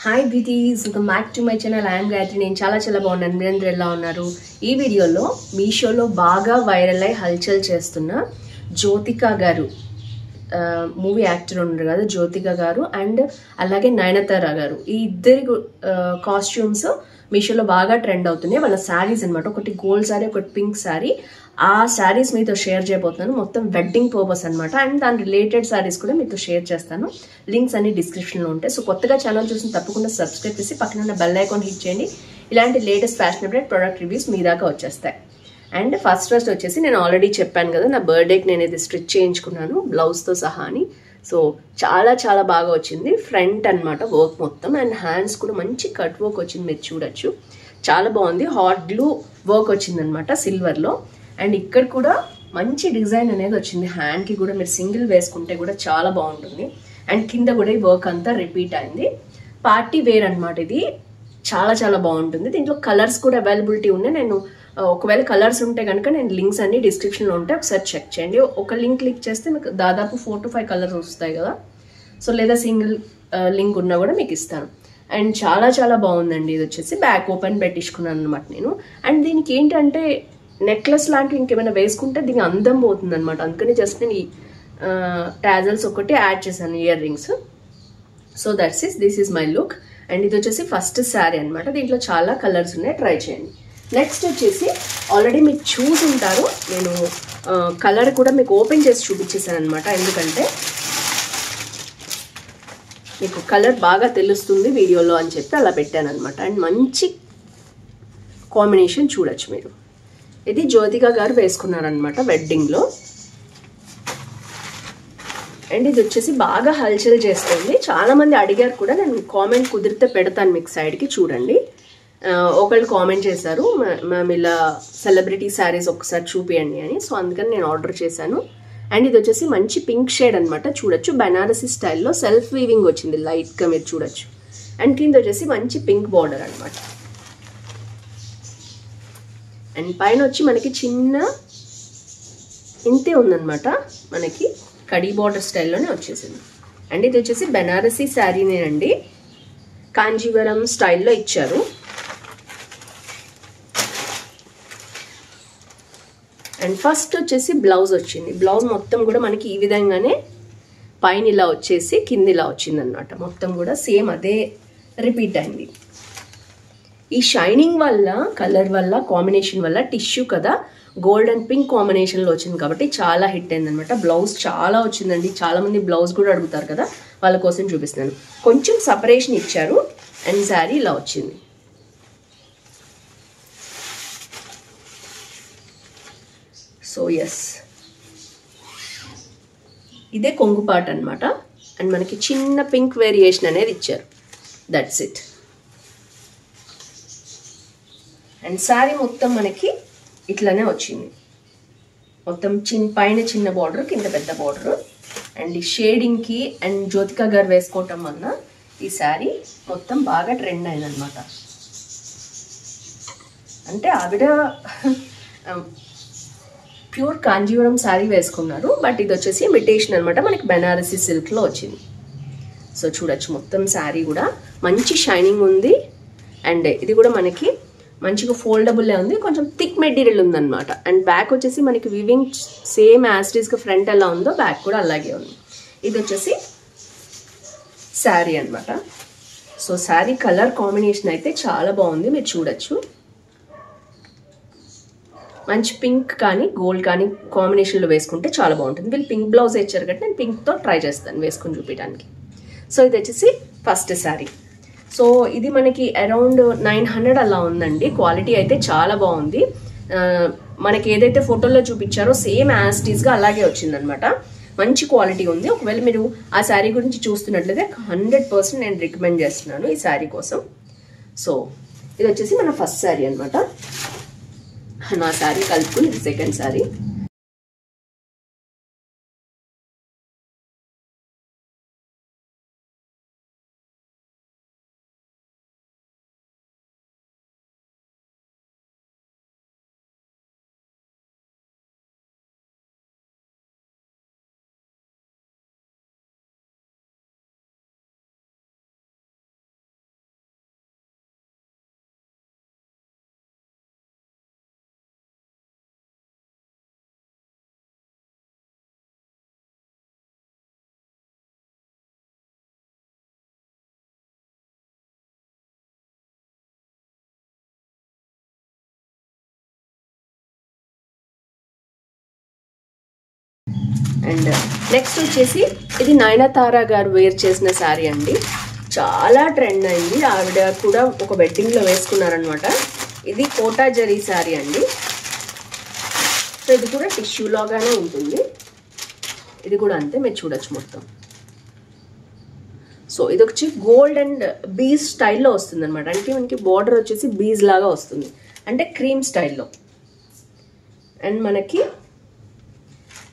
Hi beauties, welcome back to my channel. I'm Gayatri. నేను చాలా బాగున్నాను. మీరందరూ ఎలా ఉన్నారు? ఈ వీడియోలో మీషోలో బాగా వైరల్ అయి హల్చల్ చేస్తున్న జ్యోతిక గారు, మూవీ యాక్టర్ ఉన్నారు కదా జ్యోతిక గారు, అండ్ అలాగే నయనతార గారు, ఈ ఇద్దరి కాస్ట్యూమ్స్ మీషోలో బాగా ట్రెండ్ అవుతున్నాయి. వాళ్ళ శారీస్ అనమాట. ఒకటి గోల్డ్ శారీ, ఒకటి పింక్ శారీ. ఆ శారీస్ మీతో షేర్ చేయబోతున్నాను. మొత్తం వెడ్డింగ్ పర్పస్ అనమాట. అండ్ దాని రిలేటెడ్ శారీస్ కూడా మీతో షేర్ చేస్తాను. లింక్స్ అన్ని డిస్క్రిప్షన్లో ఉంటాయి. సో కొత్తగా ఛానల్ చూసిన తప్పకుండా సబ్స్క్రైబ్ చేసి పక్కన ఉన్న బెల్ ఐకాన్ హిట్ చేయండి. ఇలాంటి latest fashion update product reviews మీ దాకా వచ్చేస్తాయి. అండ్ ఫస్ట్ వచ్చేసి నేను ఆల్రెడీ చెప్పాను కదా, నా బర్త్డేకి నేను ఇది స్టిచ్ చేయించుకున్నాను బ్లౌజ్తో సహా అని. సో చాలా బాగా వచ్చింది. ఫ్రంట్ అనమాట వర్క్ మొత్తం, అండ్ హ్యాండ్స్ కూడా మంచి కట్ వర్క్ వచ్చింది, మీరు చూడొచ్చు. చాలా బాగుంది. హాట్ గ్లూ వర్క్ వచ్చింది అనమాట సిల్వర్లో. అండ్ ఇక్కడ కూడా మంచి డిజైన్ అనేది వచ్చింది. హ్యాండ్కి కూడా మీరు సింగిల్ వేసుకుంటే కూడా చాలా బాగుంటుంది. అండ్ కింద కూడా ఈ వర్క్ అంతా రిపీట్ అయింది. పార్టీ వేర్ అనమాట ఇది. చాలా బాగుంటుంది. దీంట్లో కలర్స్ కూడా అవైలబిలిటీ ఉన్నాయి. నేను ఒకవేళ కలర్స్ ఉంటే కనుక నేను లింక్స్ అన్ని డిస్క్రిప్షన్లో ఉంటాయి, ఒకసారి చెక్ చేయండి. ఒక లింక్ క్లిక్ చేస్తే మీకు దాదాపు 4 to 5 కలర్స్ వస్తాయి కదా. సో లేదా సింగిల్ లింక్ ఉన్నా కూడా మీకు ఇస్తాను. అండ్ చాలా బాగుందండి. ఇది వచ్చేసి బ్యాక్ ఓపెన్ పెట్టించుకున్నాను అనమాట నేను. అండ్ దీనికి ఏంటంటే నెక్లెస్ లాంటివి ఇంకేమైనా వేసుకుంటే దీనికి అందం పోతుంది అనమాట. అందుకని జస్ట్ నేను ఈ టాజల్స్ ఒకటి యాడ్ చేశాను, ear rings. So this is my look. And ఇది వచ్చేసి ఫస్ట్ శారీ అనమాట. దీంట్లో చాలా కలర్స్ ఉన్నాయి, ట్రై చేయండి. నెక్స్ట్ వచ్చేసి ఆల్రెడీ మీరు చూసి ఉంటారు, నేను కలర్ కూడా మీకు ఓపెన్ చేసి చూపించేసాను అనమాట. ఎందుకంటే మీకు కలర్ బాగా తెలుస్తుంది వీడియోలో అని చెప్పి అలా పెట్టాను అనమాట. అండ్ మంచి కాంబినేషన్ చూడొచ్చు మీరు. ఇది జ్యోతిక గారు వేసుకున్నారనమాట వెడ్డింగ్లో. అండ్ ఇది వచ్చేసి బాగా హల్చల్ చేస్తుంది. చాలామంది అడిగారు కూడా, నేను కామెంట్ కుదిరితే పెడతాను మీకు సైడ్కి చూడండి. ఒకళ్ళు కామెంట్ చేశారు, మ్యామ్ ఇలా సెలబ్రిటీ శారీస్ ఒకసారి చూపియండి అని. సో అందుకని నేను ఆర్డర్ చేశాను. అండ్ ఇది వచ్చేసి మంచి పింక్ షేడ్ అనమాట. చూడొచ్చు, బెనారసీ స్టైల్లో సెల్ఫ్ వీవింగ్ వచ్చింది లైట్గా, మీరు చూడొచ్చు. అండ్ కింద వచ్చేసి మంచి పింక్ బార్డర్ అనమాట. అండ్ పైన వచ్చి మనకి చిన్న ఇంతే ఉందన్నమాట, మనకి కడీ బార్డర్ స్టైల్లోనే వచ్చేసింది. అండ్ ఇది వచ్చేసి బెనారసీ శారీనేనండి, కాంజీవరం స్టైల్లో ఇచ్చారు. అండ్ ఫస్ట్ వచ్చేసి బ్లౌజ్ వచ్చింది. బ్లౌజ్ మొత్తం కూడా మనకి ఈ విధంగానే పైన ఇలా వచ్చేసి కింద ఇలా వచ్చింది అనమాట. మొత్తం కూడా సేమ్ అదే రిపీట్ అయింది. ఈ షైనింగ్ వల్ల, కలర్ వల్ల, కాంబినేషన్ వల్ల, టిష్యూ కదా గోల్డ్ అండ్ పింక్ కాంబినేషన్లో వచ్చింది కాబట్టి చాలా హిట్ అయింది అనమాట. బ్లౌజ్ చాలా వచ్చిందండి. చాలామంది బ్లౌజ్ కూడా అడుగుతారు కదా, వాళ్ళ కోసం చూపిస్తున్నాను. కొంచెం సపరేషన్ ఇచ్చారు. అండ్ శారీ ఇలా వచ్చింది. సో ఎస్, ఇదే కొంగుపాట అనమాట. అండ్ మనకి చిన్న పింక్ వేరియేషన్ అనేది ఇచ్చారు. That's it. అండ్ శారీ మొత్తం మనకి ఇట్లానే వచ్చింది. మొత్తం పైన చిన్న బార్డర్, కింద పెద్ద బార్డర్. అండ్ ఈ షేడింగ్కి అండ్ జ్యోతిక గారు వేసుకోవటం వల్ల ఈ శారీ మొత్తం బాగా ట్రెండ్ అయిందనమాట. అంటే ఆవిడ ప్యూర్ కాంజీవరం శారీ వేసుకున్నారు, బట్ ఇది వచ్చేసి ఇమిటేషన్ అనమాట, మనకి బెనారసీ సిల్క్లో వచ్చింది. సో చూడొచ్చు, మొత్తం శారీ కూడా మంచి షైనింగ్ ఉంది. అండ్ ఇది కూడా మనకి మంచిగా ఫోల్డబుల్లే ఉంది, కొంచెం థిక్ మెటీరియల్ ఉందన్నమాట. అండ్ బ్యాక్ వచ్చేసి మనకి వివింగ్ సేమ్ యాస్టీస్గా ఫ్రంట్ ఎలా ఉందో బ్యాక్ కూడా అలాగే ఉంది. ఇది వచ్చేసి శారీ అనమాట. సో శారీ కలర్ కాంబినేషన్ అయితే చాలా బాగుంది, మీరు చూడొచ్చు. మంచి పింక్ కానీ గోల్డ్ కానీ కాంబినేషన్లో వేసుకుంటే చాలా బాగుంటుంది. వీళ్ళు పింక్ బ్లౌజ్ ఇచ్చారు కాబట్టి నేను పింక్తో ట్రై చేస్తాను వేసుకొని చూపించడానికి. సో ఇది వచ్చేసి ఫస్ట్ శారీ. సో ఇది మనకి అరౌండ్ 900 అలా ఉందండి. క్వాలిటీ అయితే చాలా బాగుంది. మనకి ఏదైతే ఫోటోలో చూపించారో సేమ్ యాస్టీస్గా అలాగే వచ్చిందనమాట. మంచి క్వాలిటీ ఉంది. ఒకవేళ మీరు ఆ శారీ గురించి చూస్తున్నట్లయితే 100% నేను రికమెండ్ చేస్తున్నాను ఈ శారీ కోసం. సో ఇది వచ్చేసి మన ఫస్ట్ శారీ అనమాట. నా శారీ కలుపుకుని ఇది సెకండ్ శారీ. అండ్ నెక్స్ట్ వచ్చేసి ఇది నయనతార గారు వేర్ చేసిన శారీ అండి. చాలా ట్రెండ్ అయింది, ఆవిడ కూడా ఒక వెడ్డింగ్లో వేసుకున్నారనమాట. ఇది కోటా జరీ శారీ అండి. సో ఇది కూడా టిష్యూ లాగానే ఉంటుంది, ఇది కూడా అంతే, మీరు చూడొచ్చు మొత్తం. సో ఇది వచ్చి గోల్డ్ అండ్ బీజ్ స్టైల్లో వస్తుంది అనమాట. అంటే మనకి బార్డర్ వచ్చేసి బీజ్ లాగా వస్తుంది, అంటే క్రీమ్ స్టైల్లో. అండ్ మనకి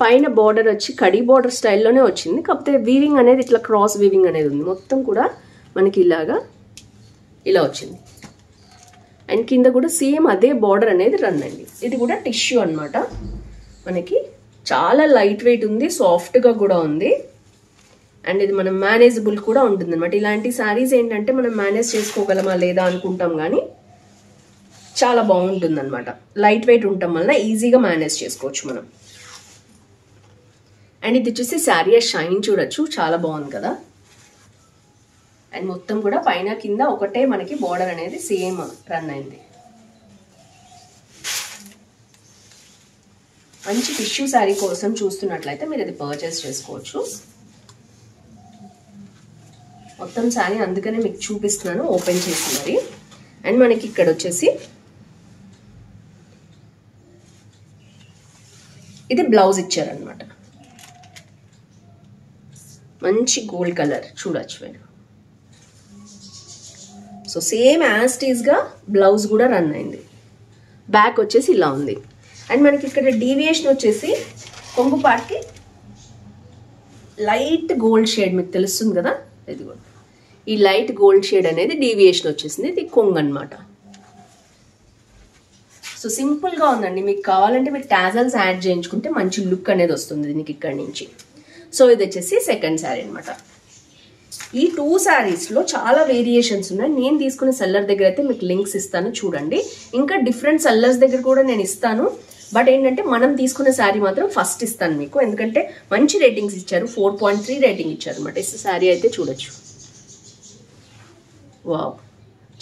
పైన బార్డర్ వచ్చి కడీ బార్డర్ స్టైల్లోనే వచ్చింది, కాకపోతే వీవింగ్ అనేది ఇట్లా క్రాస్ వీవింగ్ అనేది ఉంది. మొత్తం కూడా మనకి ఇలాగా ఇలా వచ్చింది. అండ్ కింద కూడా సేమ్ అదే బార్డర్ అనేది రన్ అయింది. ఇది కూడా టిష్యూ అనమాట, మనకి చాలా లైట్ వెయిట్ ఉంది, సాఫ్ట్గా కూడా ఉంది. అండ్ ఇది మనం మేనేజబుల్ కూడా ఉంటుంది అనమాట. ఇలాంటి శారీస్ ఏంటంటే మనం మేనేజ్ చేసుకోగలమా లేదా అనుకుంటాం, కానీ చాలా బాగుంటుంది అనమాట. లైట్ వెయిట్ ఉండటం వల్ల ఈజీగా మేనేజ్ చేసుకోవచ్చు మనం. అండ్ ఇది వచ్చేసి శారీ షైన్ చూడొచ్చు, చాలా బాగుంది కదా. అండ్ మొత్తం కూడా పైన కింద ఒకటే మనకి బార్డర్ అనేది సేమ్ రన్ అయింది. మంచి టిష్యూ శారీ కోసం చూస్తున్నట్లయితే మీరు ఇది పర్చేస్ చేసుకోవచ్చు. మొత్తం శారీ అందుకనే మీకు చూపిస్తున్నాను ఓపెన్ చేసి మరి. అండ్ మనకి ఇక్కడ వచ్చేసి ఇది బ్లౌజ్ ఇచ్చారనమాట, మంచి గోల్డ్ కలర్ చూడొచ్చు మీరు. సో సేమ్ యాజ్ ఇట్ ఈస్గా బ్లౌజ్ కూడా రన్ అయింది. బ్యాక్ వచ్చేసి ఇలా ఉంది. అండ్ మనకి ఇక్కడ డీవియేషన్ వచ్చేసి కొంగు పార్ట్కి లైట్ గోల్డ్ షేడ్ మీకు తెలుస్తుంది కదా, ఇది కూడా ఈ లైట్ గోల్డ్ షేడ్ అనేది డీవియేషన్ వచ్చేసింది. ఇది కొంగు అనమాట. సో సింపుల్గా ఉందండి, మీకు కావాలంటే మీరు టాజల్స్ యాడ్ చేయించుకుంటే మంచి లుక్ అనేది వస్తుంది దీనికి ఇక్కడ నుంచి. సో ఇది వచ్చేసి సెకండ్ శారీ అనమాట. ఈ 2 శారీస్లో చాలా వేరియేషన్స్ ఉన్నాయి. నేను తీసుకునే సెల్లర్ దగ్గర అయితే మీకు లింక్స్ ఇస్తాను చూడండి. ఇంకా డిఫరెంట్ సెల్లర్స్ దగ్గర కూడా నేను ఇస్తాను. బట్ ఏంటంటే మనం తీసుకున్న శారీ మాత్రం ఫస్ట్ ఇస్తాను మీకు, ఎందుకంటే మంచి రేటింగ్స్ ఇచ్చారు, 4.3 రేటింగ్ ఇచ్చారు అనమాట. ఈ శారీ అయితే చూడొచ్చు. వావ్,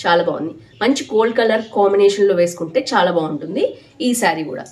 చాలా బాగుంది. మంచి గోల్డ్ కలర్ కాంబినేషన్లో వేసుకుంటే చాలా బాగుంటుంది ఈ శారీ కూడా.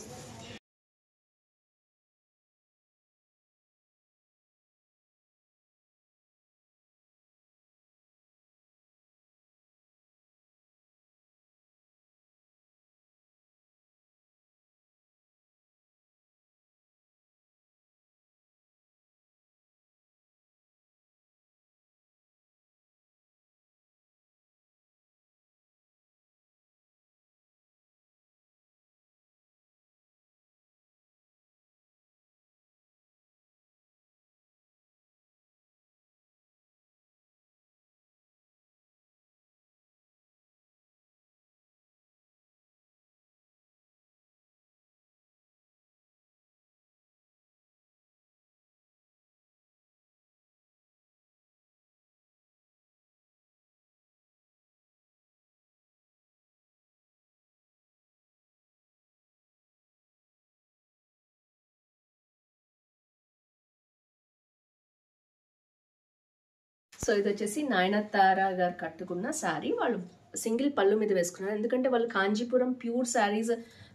సో ఇది వచ్చేసి నయనతార గారు కట్టుకున్న శారీ. వాళ్ళు సింగిల్ పళ్ళు మీద వేసుకున్నారు, ఎందుకంటే వాళ్ళు కాంజీపురం ప్యూర్ శారీస్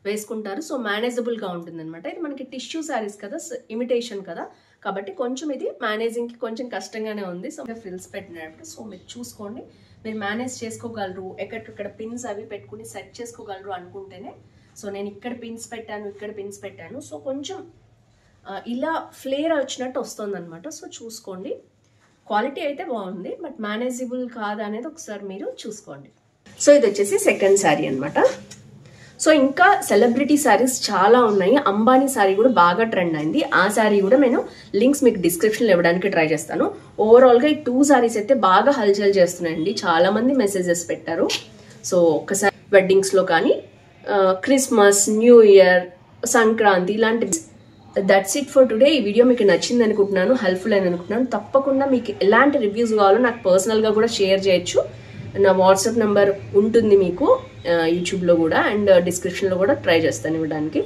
వేసుకుంటారు. సో మేనేజబుల్గా ఉంటుంది అనమాట. ఇది మనకి టిష్యూ శారీస్ కదా, ఇమిటేషన్ కదా, కాబట్టి కొంచెం ఇది మేనేజింగ్కి కొంచెం కష్టంగానే ఉంది. సో ఫ్రిల్స్ పెట్టినప్పుడు సో మీరు చూసుకోండి, మీరు మేనేజ్ చేసుకోగలరు, ఎక్కడెక్కడ పిన్స్ అవి పెట్టుకుని సెట్ చేసుకోగలరు అనుకుంటేనే. సో నేను ఇక్కడ పిన్స్ పెట్టాను, ఇక్కడ పిన్స్ పెట్టాను. సో కొంచెం ఇలా ఫ్లేర్ వచ్చినట్టు వస్తుంది అనమాట. సో చూసుకోండి, క్వాలిటీ అయితే బాగుంది, బట్ మేనేజబుల్ కాదా అనేది ఒకసారి మీరు చూసుకోండి. సో ఇది వచ్చేసి సెకండ్ శారీ అనమాట. సో ఇంకా సెలబ్రిటీ శారీస్ చాలా ఉన్నాయి. అంబానీ శారీ కూడా బాగా ట్రెండ్ అయింది. ఆ శారీ కూడా నేను లింక్స్ మీకు డిస్క్రిప్షన్లో ఇవ్వడానికి ట్రై చేస్తాను. ఓవరాల్గా ఈ 2 శారీస్ అయితే బాగా హల్చల్ చేస్తున్నాయండి, చాలా మంది మెసేజెస్ పెట్టారు. సో ఒక్కసారి వెడ్డింగ్స్లో కానీ క్రిస్మస్, న్యూ ఇయర్, సంక్రాంతి ఇలాంటి. That's it for today. ఈ వీడియో మీకు నచ్చింది అనుకుంటున్నాను, హెల్ప్ఫుల్ అని అనుకుంటున్నాను. తప్పకుండా మీకు ఎలాంటి రివ్యూస్ కావాలో నాకు పర్సనల్గా కూడా షేర్ చేయొచ్చు. నా వాట్సాప్ నెంబర్ ఉంటుంది మీకు యూట్యూబ్లో కూడా, అండ్ డిస్క్రిప్షన్లో కూడా ట్రై చేస్తాను ఇవ్వడానికి.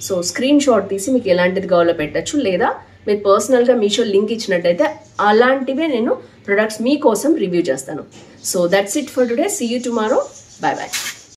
సో స్క్రీన్ షాట్ తీసి మీకు ఎలాంటిది కావాలో పెట్టచ్చు, లేదా మీరు పర్సనల్గా మీషో లింక్ ఇచ్చినట్టయితే అలాంటివే నేను ప్రొడక్ట్స్ మీకోసం రివ్యూ చేస్తాను. So that's it for today. See you tomorrow. Bye bye.